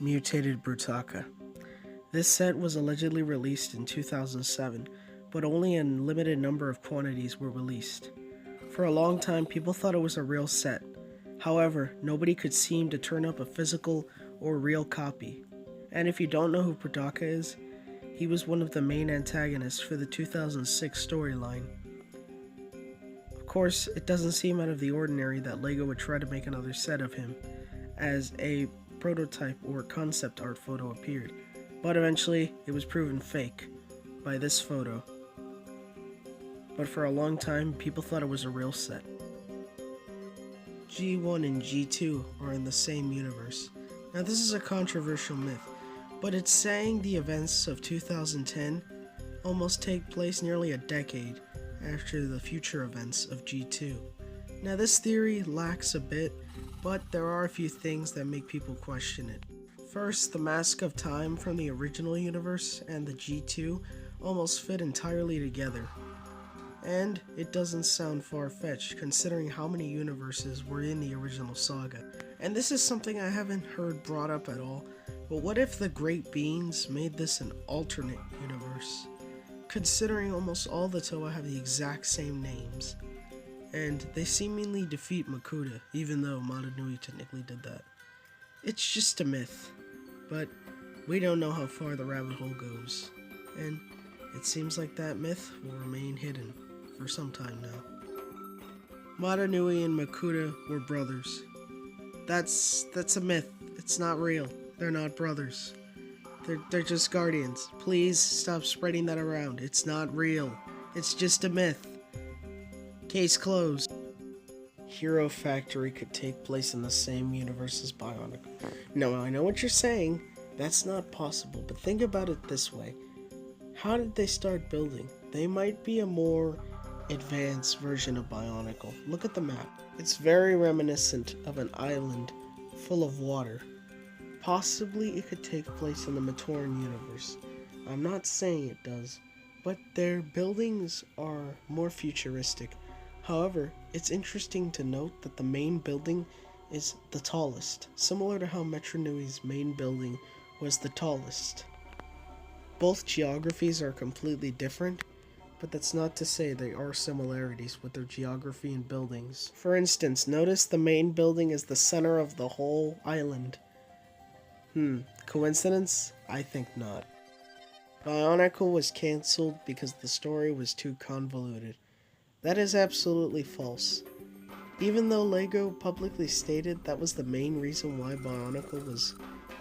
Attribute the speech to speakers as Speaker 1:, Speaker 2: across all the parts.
Speaker 1: Mutated Brutaka. This set was allegedly released in 2007, but only a limited number of quantities were released. For a long time, people thought it was a real set. However, nobody could seem to turn up a physical or real copy. And if you don't know who Brutaka is, he was one of the main antagonists for the 2006 storyline. Of course, it doesn't seem out of the ordinary that LEGO would try to make another set of him, as a prototype or concept art photo appeared, but eventually it was proven fake by this photo. But for a long time, people thought it was a real set. G1 and G2 are in the same universe. Now this is a controversial myth, but it's saying the events of 2010 almost take place nearly a decade after the future events of G2. Now this theory lacks a bit, but there are a few things that make people question it. First, the Mask of Time from the original universe and the G2 almost fit entirely together. And it doesn't sound far-fetched considering how many universes were in the original saga. And this is something I haven't heard brought up at all, but what if the Great Beings made this an alternate universe? Considering almost all the Toa have the exact same names, and they seemingly defeat Makuta, even though Madanui technically did that. It's just a myth, but we don't know how far the rabbit hole goes, and it seems like that myth will remain hidden for some time now. Madanui and Makuta were brothers. That's a myth. It's not real. They're not brothers. They're just guardians. Please stop spreading that around. It's not real. It's just a myth. Case closed. Hero Factory could take place in the same universe as Bionicle. No, I know what you're saying. That's not possible, but think about it this way. How did they start building? They might be a more advanced version of Bionicle. Look at the map. It's very reminiscent of an island full of water. Possibly it could take place in the Matoran universe. I'm not saying it does, but their buildings are more futuristic. However, it's interesting to note that the main building is the tallest, similar to how Metro Nui's main building was the tallest. Both geographies are completely different, but that's not to say there are similarities with their geography and buildings. For instance, notice the main building is the center of the whole island. Coincidence? I think not. Bionicle was cancelled because the story was too convoluted. That is absolutely false. Even though LEGO publicly stated that was the main reason why Bionicle was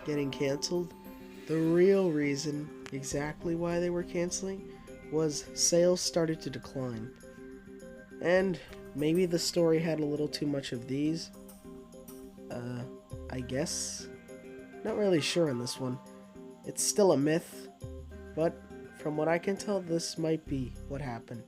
Speaker 1: getting cancelled, the real reason, exactly why they were canceling, was sales started to decline. And maybe the story had a little too much of these. I guess. Not really sure on this one. It's still a myth, but from what I can tell, this might be what happened.